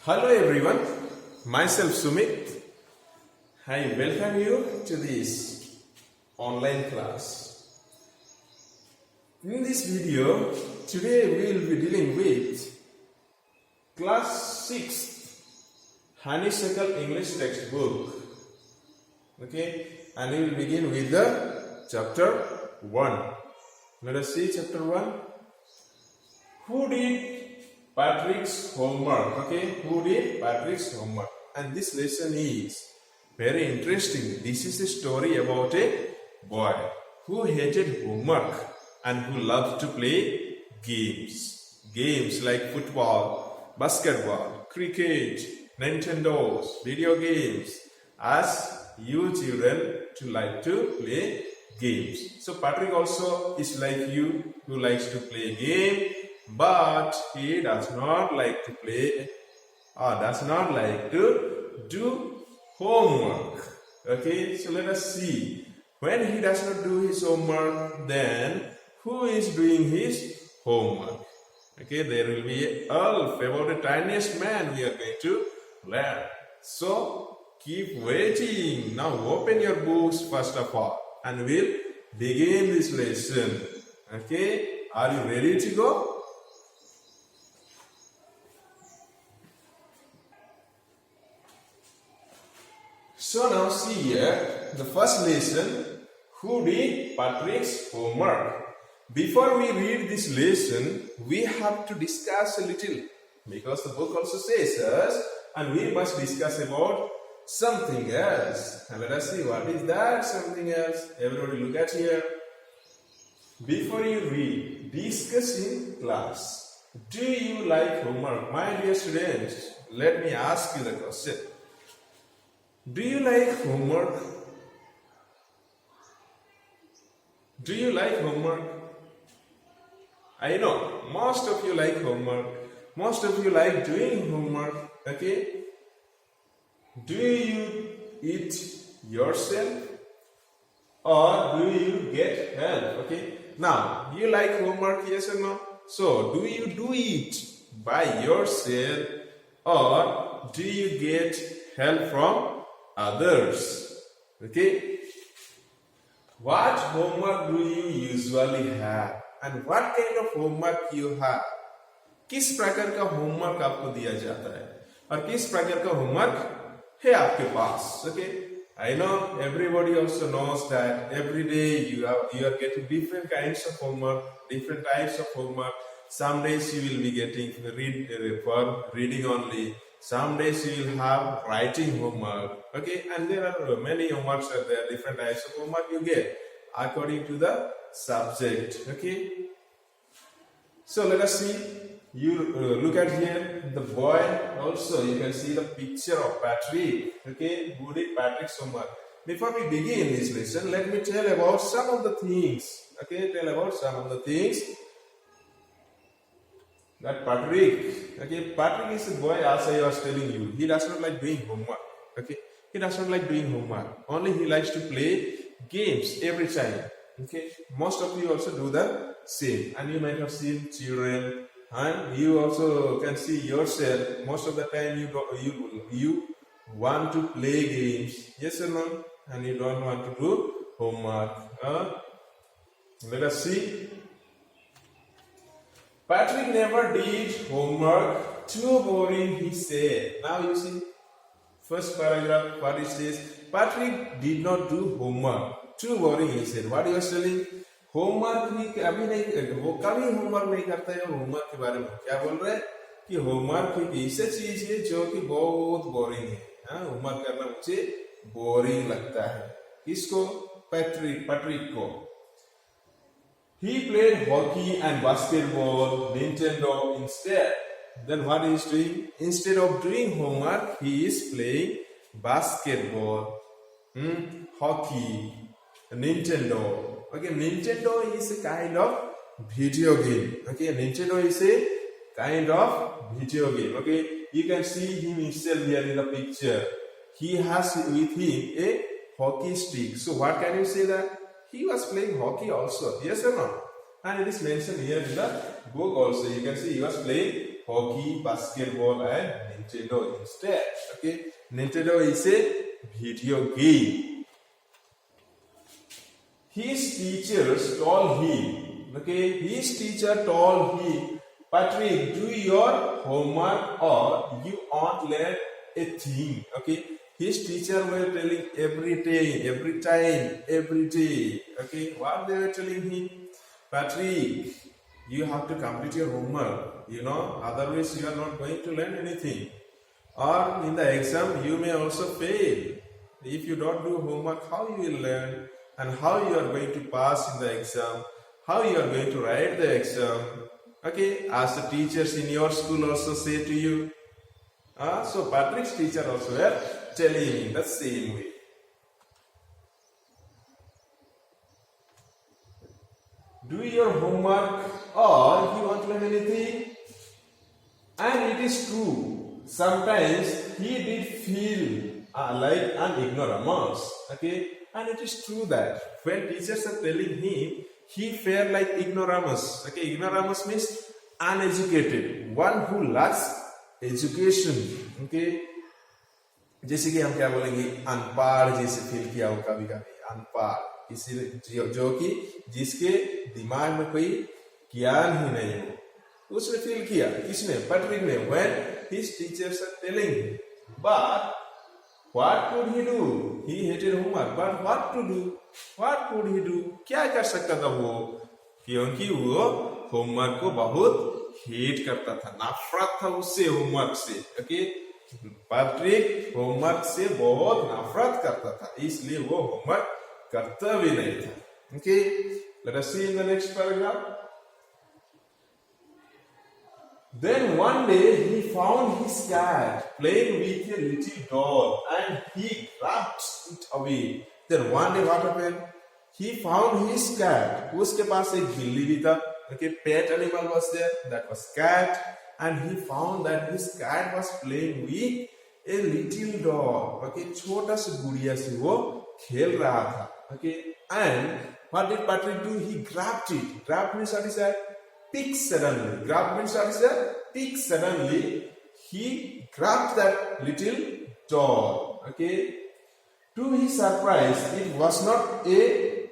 Hello everyone, myself Sumit. I welcome you to this online class. In this video, today we will be dealing with class 6 Honeysuckle English textbook. Okay, and we will begin with the chapter 1. Let us see chapter 1. Who did Patrick's homework? Okay, who did Patrick's homework? And this lesson is very interesting. This is a story about a boy who hated homework and who loved to play games. Games like football, basketball, cricket, Nintendo's, video games. As you children to like to play games. So Patrick also is like you who likes to play game. But he does not like to play or does not like to do homework. Okay, so let us see. When he does not do his homework, then who is doing his homework? Okay, there will be a elf about the tiniest man we are going to learn. So keep waiting. Now open your books first of all and we'll begin this lesson. Okay, are you ready to go? So now see here, the first lesson, who did Patrick's homework? Before we read this lesson, we have to discuss a little, because the book also says us, and we must discuss about something else. And let us see, what is that something else? Everybody look at here. Before you read, discuss in class. Do you like homework? My dear students, let me ask you the question. Do you like homework? Do you like homework? I know most of you like homework. Most of you like doing homework. Okay? Do you eat yourself or do you get help? Okay? Now, you like homework, yes or no? So, do you do it by yourself or do you get help from others? Okay, what homework do you usually have and what kind of homework you have? किस प्रकार का homework आपको दिया जाता है और किस प्रकार का होमवर्क है आपके पास? Okay, I know everybody also knows that every day you are getting different kinds of homework, different types of homework. Some days you will be getting for reading only. Some days you will have writing homework. Okay, and there are many homeworks are there, different types of homework you get according to the subject. Okay, so let us see. You look at here the boy also. You can see the picture of Patrick. Okay, who did Patrick's homework? Before we begin this lesson, let me tell about some of the things. Okay, tell about some of the things that Patrick is a boy, as I was telling you. He does not like doing homework. Okay, he does not like doing homework. Only he likes to play games every time. Okay, most of you also do the same, and you might have seen children, and you also can see yourself. Most of the time, you want to play games, yes or no, and you don't want to do homework. Let us see. Patrick never did homework. Too boring, he said. Now you see, first paragraph, what it says. Patrick did not do homework. Too boring, he said. What you are telling? Homework भी कभी नहीं, वो कभी homework नहीं करता है. Homework के बारे में क्या बोल रहे हैं कि होमवर्क एक ऐसी चीज है जो कि बहुत बोरिंग है. होमवर्क करना मुझे बोरिंग लगता है. किसको? पैट्रिक को. He played hockey and basketball, Nintendo instead. Then what he is doing? Instead of doing homework, he is playing basketball, hockey, Nintendo. Okay, Nintendo is a kind of video game. Okay, Nintendo is a kind of video game. Okay, you can see him himself here in the picture. He has with him a hockey stick. So what can you say that? He was playing hockey also, yes or no? And it is mentioned here in the book also. You can see he was playing hockey, basketball, and Nintendo instead. Okay, Nintendo is a video game. His teachers told him, okay, his teacher told him, Patrick, do your homework or you won't learn a thing. Okay, his teacher were telling every day. Okay, what they were telling him, Patrick, you have to complete your homework. Otherwise you are not going to learn anything. Or in the exam, you may also fail. If you don't do homework, how you will learn and how you are going to pass in the exam, how you are going to write the exam. Okay, as the teachers in your school also say to you. So Patrick's teacher also were telling him the same way. Do your homework or you won't learn anything. And it is true. Sometimes he did feel like an ignoramus. Okay, and it is true that when teachers are telling him, he felt like ignoramus. Okay, ignoramus means uneducated, one who lacks education. Okay, जैसे कि हम क्या बोलेंगे, अनपढ़ जैसे feel किया हो कभी कभी, अनपढ़ किसी जो कि जिसके दिमाग में कोई ज्ञान ही नहीं हो, उसने फील किया, किसने, पैट्रिक ने, when his teachers are telling him. But what could he do? He hated homework. But what to do? What could he do? क्या कर सकता था वो? क्योंकि वो होमवर्क को बहुत हेट करता था, नफरत था उससे, होमवर्क से. ओके, पैट्रिक होमवर्क से बहुत नफरत करता था, इसलिए वो होमवर्क करता भी नहीं था. Okay, let us see in the next paragraph. Then one day he found his cat playing with a little doll and he grabbed it away. Then one day what happened? He found his cat. उसके पास एक बिल्ली भी था. Okay, pet animal was there. That was cat. And he found that his cat was playing with a little doll. Okay, छोटा सा गुड़िया से वो खेल रहा था. Okay, and what did Patrick do? He grabbed it. Grabbed means what is that? Pick suddenly. Grab means what is that? Pick suddenly. He grabbed that little doll. Okay. To his surprise, it was not a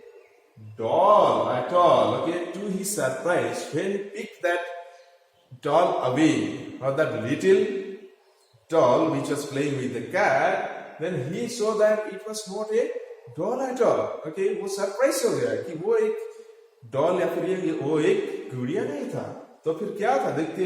doll at all. Okay. To his surprise, when he picked that doll away, or that little doll which was playing with the cat, then he saw that it was not a doll at all. Okay. वो surprise हो गया कि वो एक doll या फिर वो एक गुड़िया नहीं था. तो फिर क्या था, देखते.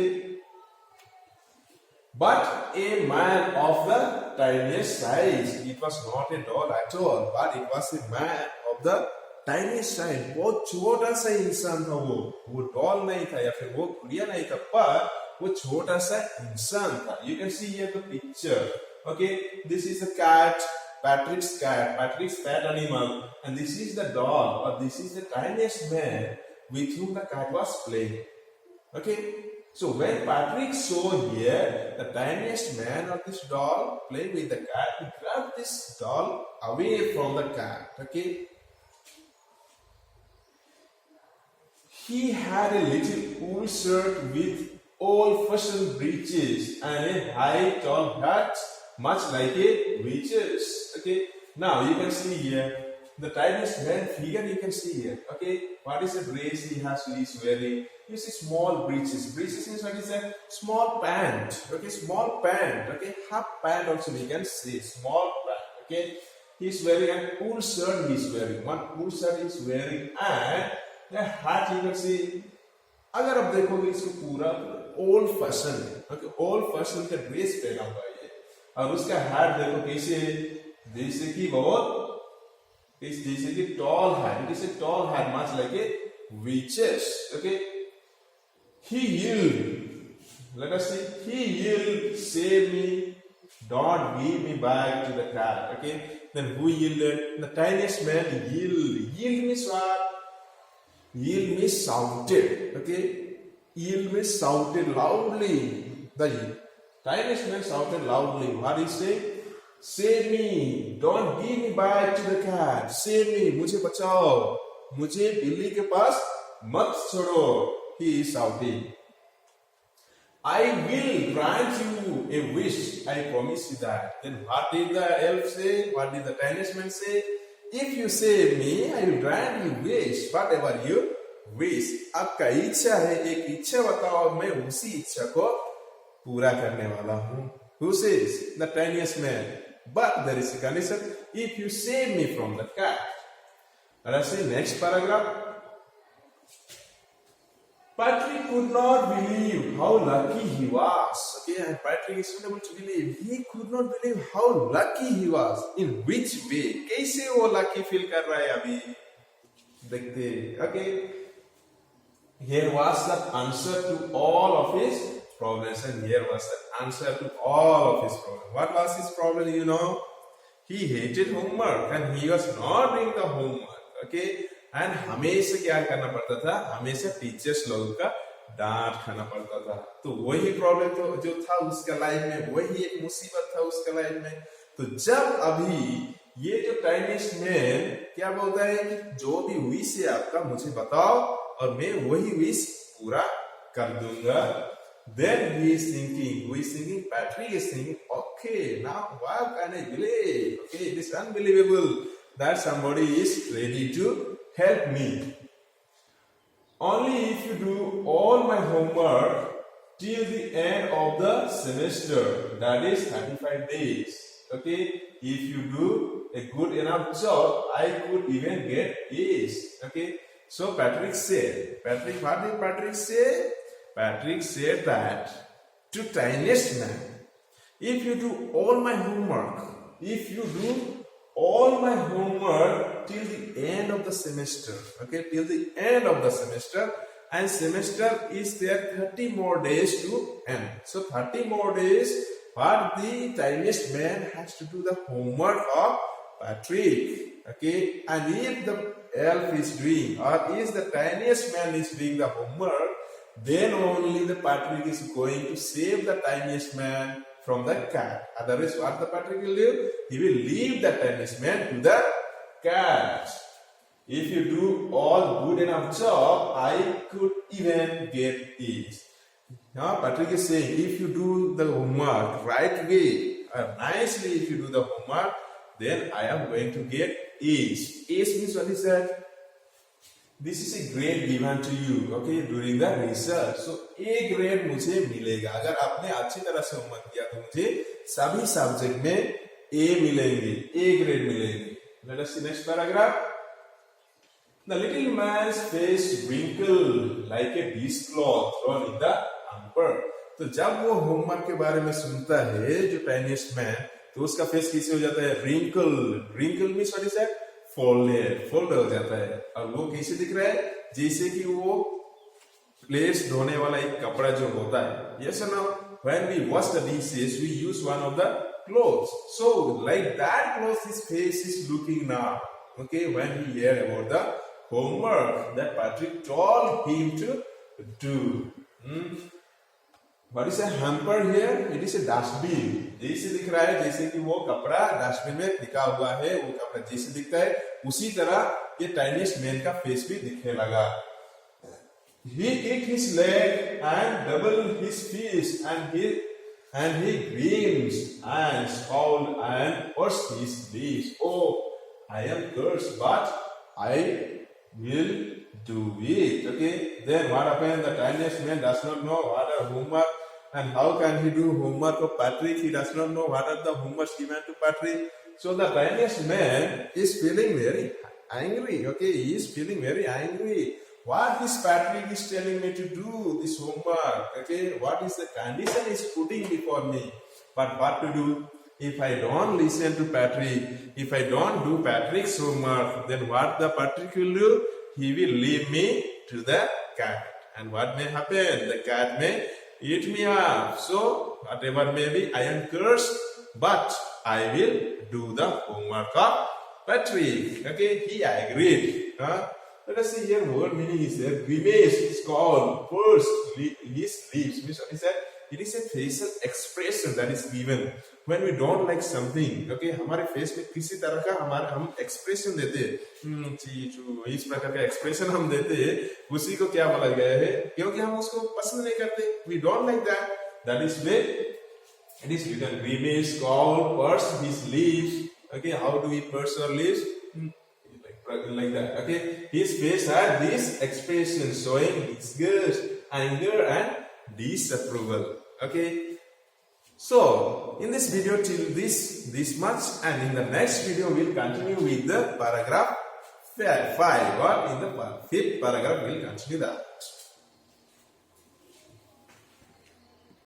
But a man of the tiniest size. It was not a doll at all, but it was a man of the tiniest size. बहुत छोटा सा इंसान था वो डॉल नहीं था या फिर वो गुड़िया नहीं था, पर वो छोटा सा इंसान था. You can see here the picture. Okay, this is a cat. Patrick's pet animal, and this is the doll, or this is the tiniest man with whom the cat was playing. Okay, so when Patrick saw here the tiniest man or this doll playing with the cat, he grabbed this doll away from the cat. Okay, he had a little wool shirt with old-fashioned breeches and a high tall hat, much like a witch's. Okay, now you can see here the tiniest man figure. You can see here. Okay, what is the dress he's wearing? You see small breeches. Breeches is what is a small pant. Okay, small pant. Okay, half pant also we can see, small pant. Okay, he's wearing an wool shirt. He's wearing one wool shirt. He's wearing, and the hat you can see. अगर आप देखोगे इसको पूरा old fashion है. Okay, old fashion का dress पहना हुआ है. और उसका हैट देखो कैसे, जैसे कि बहुत, जैसे कि tall hat. It is a tall hat, much like a witches. Okay, he yelled. Let us see. He yelled, "Save me! Don't give me back to the cat." Okay. Then who yelled? The tiniest man yelled. Yelled means what? Yelled means shouted. Okay. Yelled means shouted loudly. The tiniest man shouted loudly. What is he saying? Save me! Don't give me back to the cat. Save me! मुझे बचाओ, मुझे बिल्ली के पास मत छोड़ो. He is shouting. I will grant you a wish. I promise you that. Then what did the elf say? What did the tiniest man say? If you say me, I will grant you wish, whatever you wish. आपका इच्छा है, एक इच्छा बताओ, मैं उसी इच्छा को पूरा करने वाला हूँ. Who says? The tiniest man. But there is a condition. If you save me from the cat. And I say next paragraph. Patrick could not believe how lucky he was. Okay, and Patrick is not able to believe. He could not believe how lucky he was. In which way? कैसे वो lucky feel कर रहा है अभी? देखते. Okay. Here was the answer to all of his problems, and here was the answer to all of his problems. What was his problem? You know, he hated homework and he was not doing the homework. Okay. And हमेशा क्या करना पड़ता था, हमेशा teachers लोगों का डांट खाना पड़ता था. तो वही प्रॉब्लम तो जो था उसका लाइफ में, वही एक मुसीबत था उसका लाइफ में. तो जब अभी ये जो टाइनिस्ट मैन क्या बोलता है कि जो भी विश है आपका मुझे बताओ और मैं वही विश पूरा कर दूंगा. Then he is thinking, Patrick is thinking, okay, now what can I believe? Okay, it is unbelievable that somebody is ready to help me. Only if you do all my homework till the end of the semester, that is 35 days. Okay, if you do a good enough job, I could even get A's. Okay, so Patrick said, what did Patrick say? Patrick said that to tiniest man, if you do all my homework, till the end of the semester, okay, till the end of the semester, and semester is there 30 more days to end. So 30 more days, what the tiniest man has to do the homework of Patrick, okay, and if the elf is doing, or is the tiniest man is doing the homework, then only the Patrick is going to save the tiniest man from the cat. Otherwise, what the Patrick will do? He will leave the tiniest man to the cat. If you do all good enough job, I could even get it. Now, Patrick is saying, if you do the homework right way, nicely, if you do the homework, then I am going to get A's. A's means what is that? This is a grade given to you, okay, during the research. So, A grade मुझे मिलेगा. अगर आपने अच्छी तरह से homework किया तो मुझे सभी सब्जेक्ट में A मिलेंगे, A grade मिलेंगे. Let us see next paragraph. The little man's face wrinkled like a dishcloth thrown in the hamper. तो जब वो होमवर्क के बारे में सुनता है जो tiniest man, तो उसका फेस कैसे हो जाता है? Wrinkle means what is that? Fold हो जाता है. और वो कैसे दिख रहा है? जैसे कि वो प्लेट्स धोने वाला एक कपड़ा जो होता है. Yes or no? When we wash the dishes, we use one of the clothes. So like that clothes, his face is looking now. Okay, when he heard about the homework that Patrick told him to do. What is a hamper here? It is a dustbin. जैसे दिख रहा है जैसे कि वो कपड़ा dustbin में दिखा हुआ है, वो कपड़ा जैसे दिखता है उसी तरह ये टाइनिस्ट मैन का फेस भी दिखने लगा. He kicked his leg and doubled his fist and he grinned and scowled and pursed his lips. Oh, I am cursed, but I will do it. Okay. Then what happened? The tiniest man does not know what are homework and how can he do homework of Patrick. He does not know what are the homeworks given to Patrick. So the tiniest man is feeling very angry. Okay, he is feeling very angry. What this Patrick is telling me to do this homework? Okay, what is the condition is putting before me? But what to do? If I don't listen to Patrick, if I don't do Patrick's homework, then what the Patrick will do? He will leave me to the cat. And what may happen? The cat may eat me up. So, whatever may be, I am cursed, but I will do the homework of Patrick. Okay, he agreed. Let us see here, word meaning is there. Grimace is called first, his lips. Means what is that? it is a facial expression that is given when we don't like something. Okay, हमारे face में किसी तरह का हम expression देते हैं, इस प्रकार का एक्सप्रेशन हम देते हैं, उसी को क्या बोला गया है? क्योंकि हम उसको पसंद नहीं करते, we don't like that. That is way it is written. We may call purse his lips. Okay, how do we purse our lips? Like that. Okay, his face had this expression showing disgust, anger, and disapproval. Okay, so in this video till this much, and in the next video we'll continue with the paragraph 5, or in the 5th paragraph we'll continue that.